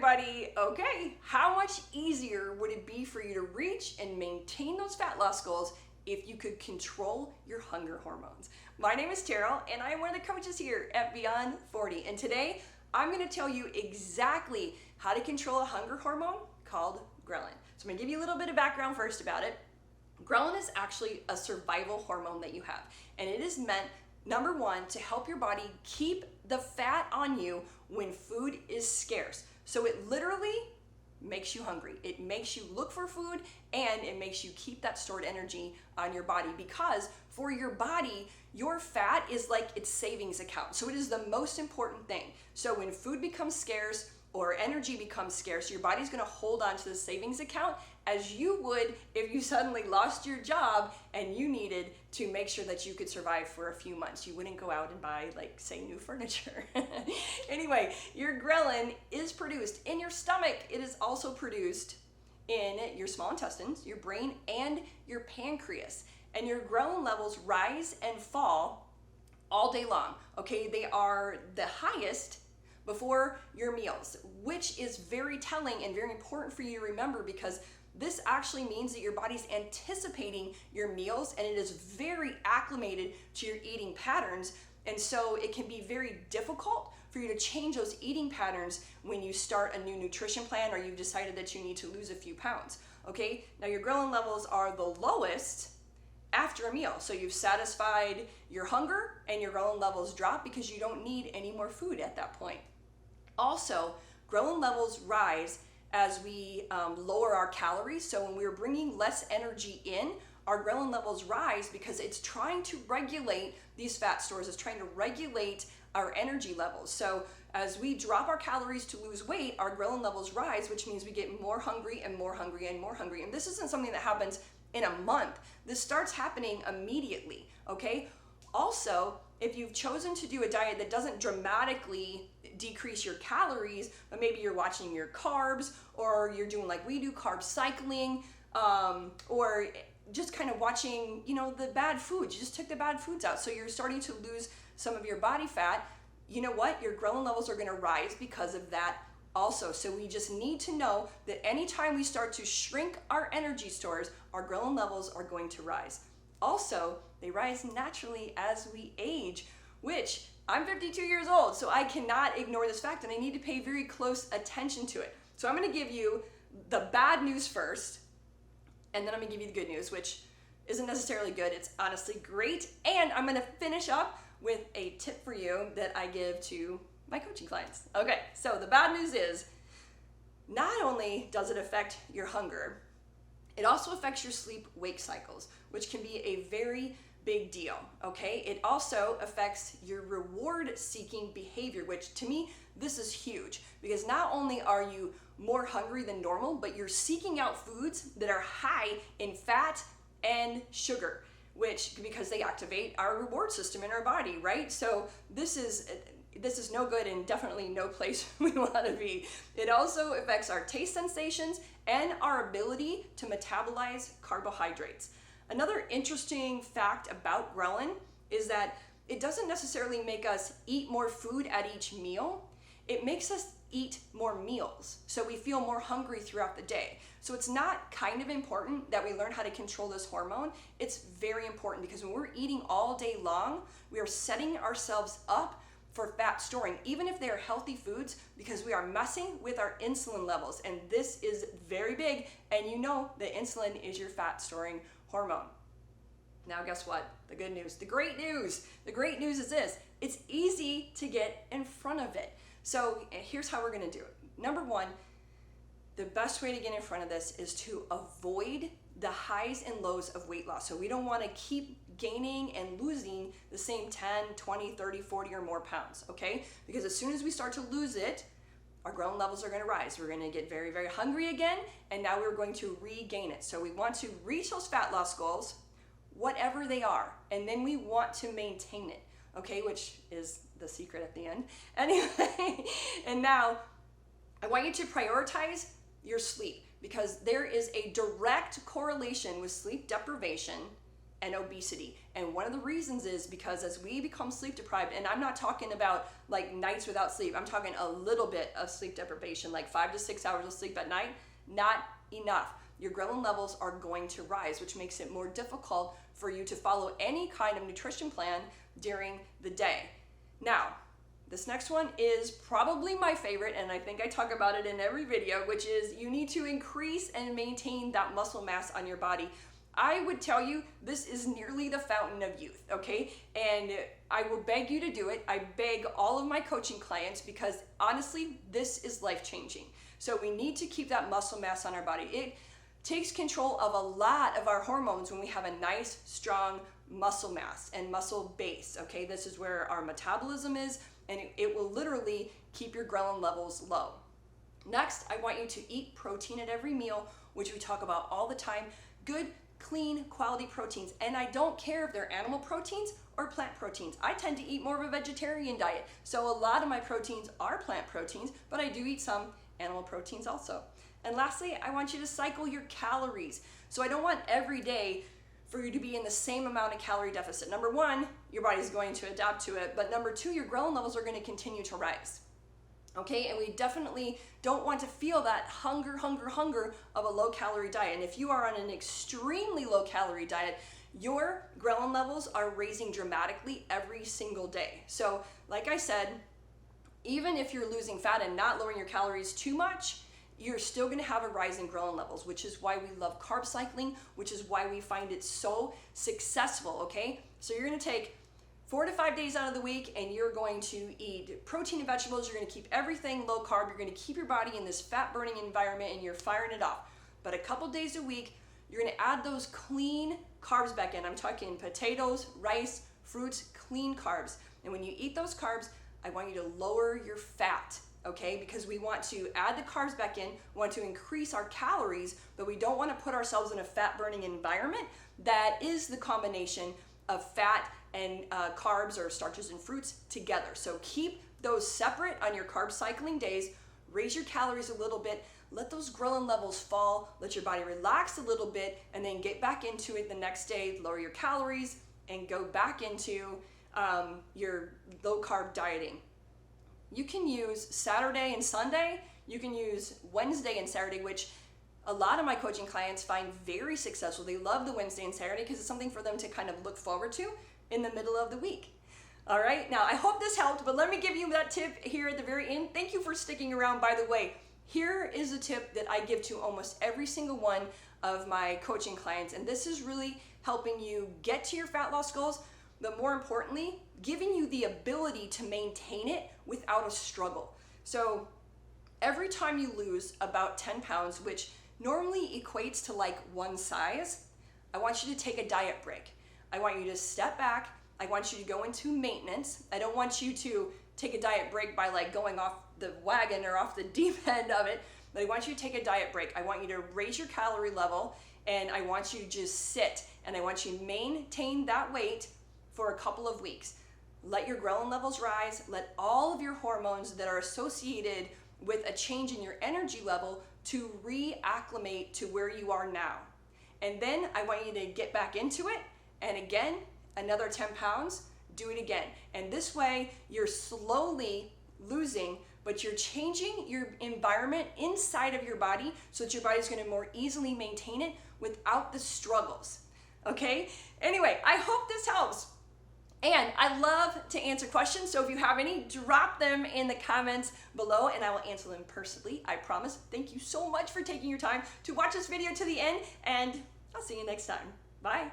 everybody. Okay, how much easier would it be for you to reach and maintain those fat loss goals if you could control your hunger hormones? My name is Terrell, and I am one of the coaches here at Beyond 40. And today, I'm going to tell you exactly how to control a hunger hormone called ghrelin. So I'm going to give you a little bit of background first about it. Ghrelin is actually a survival hormone that you have, and it is meant, number one, to help your body keep the fat on you when food is scarce. So it literally makes you hungry. It makes you look for food, and it makes you keep that stored energy on your body, because for your body, your fat is like its savings account. So it is the most important thing. So when food becomes scarce or energy becomes scarce, your body's gonna hold on to the savings account as you would if you suddenly lost your job and you needed to make sure that you could survive for a few months. You wouldn't go out and buy, like, say, new furniture. Anyway, your ghrelin is produced in your stomach. It is also produced in your small intestines, your brain, and your pancreas. And your ghrelin levels rise and fall all day long, okay? They are the highest before your meals, which is very telling and very important for you to remember, because this actually means that your body's anticipating your meals and it is very acclimated to your eating patterns. And so it can be very difficult for you to change those eating patterns when you start a new nutrition plan or you've decided that you need to lose a few pounds, okay? Now your ghrelin levels are the lowest after a meal. So you've satisfied your hunger and your ghrelin levels drop because you don't need any more food at that point. Also, ghrelin levels rise as we lower our calories. So when we're bringing less energy in, our ghrelin levels rise because it's trying to regulate these fat stores. It's trying to regulate our energy levels. So as we drop our calories to lose weight, our ghrelin levels rise, which means we get more hungry and more hungry and more hungry. And this isn't something that happens in a month. This starts happening immediately, okay? Also, if you've chosen to do a diet that doesn't dramatically decrease your calories, but maybe you're watching your carbs, or you're doing like we do, carb cycling, or just kind of watching, the bad foods. You just took the bad foods out. So you're starting to lose some of your body fat. You know what? Your ghrelin levels are going to rise because of that also. So we just need to know that anytime we start to shrink our energy stores, our ghrelin levels are going to rise. Also, they rise naturally as we age, which I'm 52 years old, so I cannot ignore this fact, and I need to pay very close attention to it. So I'm going to give you the bad news first, and then I'm going to give you the good news, which isn't necessarily good. It's honestly great. And I'm going to finish up with a tip for you that I give to my coaching clients. Okay, so the bad news is, not only does it affect your hunger, it also affects your sleep-wake cycles, which can be a very big deal, okay? It also affects your reward-seeking behavior, which to me, this is huge, because not only are you more hungry than normal, but you're seeking out foods that are high in fat and sugar, because they activate our reward system in our body, right? So this is no good, and definitely no place we want to be. It also affects our taste sensations and our ability to metabolize carbohydrates. Another interesting fact about ghrelin is that it doesn't necessarily make us eat more food at each meal. It makes us eat more meals, so we feel more hungry throughout the day. So it's not kind of important that we learn how to control this hormone. It's very important, because when we're eating all day long, we are setting ourselves up for fat storing, even if they are healthy foods, because we are messing with our insulin levels. And this is very big, and you know that insulin is your fat storing hormone. Now guess what? The good news, the great news. The great news is this: it's easy to get in front of it. So here's how we're gonna do it. Number one, the best way to get in front of this is to avoid the highs and lows of weight loss. So we don't wanna keep gaining and losing the same 10, 20, 30, 40 or more pounds, okay? Because as soon as we start to lose it, our ghrelin levels are gonna rise. We're gonna get very, very hungry again, and now we're going to regain it. So we want to reach those fat loss goals, whatever they are, and then we want to maintain it, okay? Which is the secret at the end. Anyway, and now I want you to prioritize your sleep, because there is a direct correlation with sleep deprivation and obesity. And one of the reasons is because as we become sleep deprived, and I'm not talking about like nights without sleep, I'm talking a little bit of sleep deprivation, like 5 to 6 hours of sleep at night, not enough. Your ghrelin levels are going to rise, which makes it more difficult for you to follow any kind of nutrition plan during the day. Now, this next one is probably my favorite, and I think I talk about it in every video, which is you need to increase and maintain that muscle mass on your body. I would tell you this is nearly the fountain of youth, okay? And I will beg you to do it. I beg all of my coaching clients because honestly, this is life-changing. So we need to keep that muscle mass on our body. It takes control of a lot of our hormones when we have a nice, strong muscle mass and muscle base, okay? This is where our metabolism is, and it will literally keep your ghrelin levels low. Next, I want you to eat protein at every meal, which we talk about all the time. Good, clean, quality proteins. And I don't care if they're animal proteins or plant proteins. I tend to eat more of a vegetarian diet. So a lot of my proteins are plant proteins, but I do eat some animal proteins also. And lastly, I want you to cycle your calories. So I don't want every day for you to be in the same amount of calorie deficit. Number one, your body's going to adapt to it, but number two, your ghrelin levels are going to continue to rise. Okay, and we definitely don't want to feel that hunger of a low calorie diet. And if you are on an extremely low calorie diet, your ghrelin levels are raising dramatically every single day. So like I said, even if you're losing fat and not lowering your calories too much, you're still going to have a rise in ghrelin levels, which is why we love carb cycling, which is why we find it so successful, okay? So you're going to take 4 to 5 days out of the week and you're going to eat protein and vegetables. You're going to keep everything low carb. You're going to keep your body in this fat burning environment and you're firing it off. But a couple days a week, you're going to add those clean carbs back in. I'm talking potatoes, rice, fruits, clean carbs. And when you eat those carbs, I want you to lower your fat. Okay, because we want to add the carbs back in, want to increase our calories, but we don't want to put ourselves in a fat burning environment that is the combination of fat and carbs or starches and fruits together. So keep those separate on your carb cycling days, raise your calories a little bit, let those ghrelin levels fall, let your body relax a little bit, and then get back into it the next day, lower your calories, and go back into your low carb dieting. You can use Saturday and Sunday. You can use Wednesday and Saturday, which a lot of my coaching clients find very successful. They love the Wednesday and Saturday because it's something for them to kind of look forward to in the middle of the week. All right, now I hope this helped, but let me give you that tip here at the very end. Thank you for sticking around. By the way, here is a tip that I give to almost every single one of my coaching clients, and this is really helping you get to your fat loss goals, but more importantly, giving you the ability to maintain it without a struggle. So every time you lose about 10 pounds, which normally equates to like one size, I want you to take a diet break. I want you to step back. I want you to go into maintenance. I don't want you to take a diet break by like going off the wagon or off the deep end of it, but I want you to take a diet break. I want you to raise your calorie level and I want you to just sit and I want you to maintain that weight for a couple of weeks. Let your ghrelin levels rise. Let all of your hormones that are associated with a change in your energy level to reacclimate to where you are now. And then I want you to get back into it. And again, another 10 pounds, do it again. And this way you're slowly losing, but you're changing your environment inside of your body so that your body's gonna more easily maintain it without the struggles. Okay? Anyway, I hope this helps. And I love to answer questions, so if you have any, drop them in the comments below and I will answer them personally, I promise. Thank you so much for taking your time to watch this video to the end, and I'll see you next time. Bye.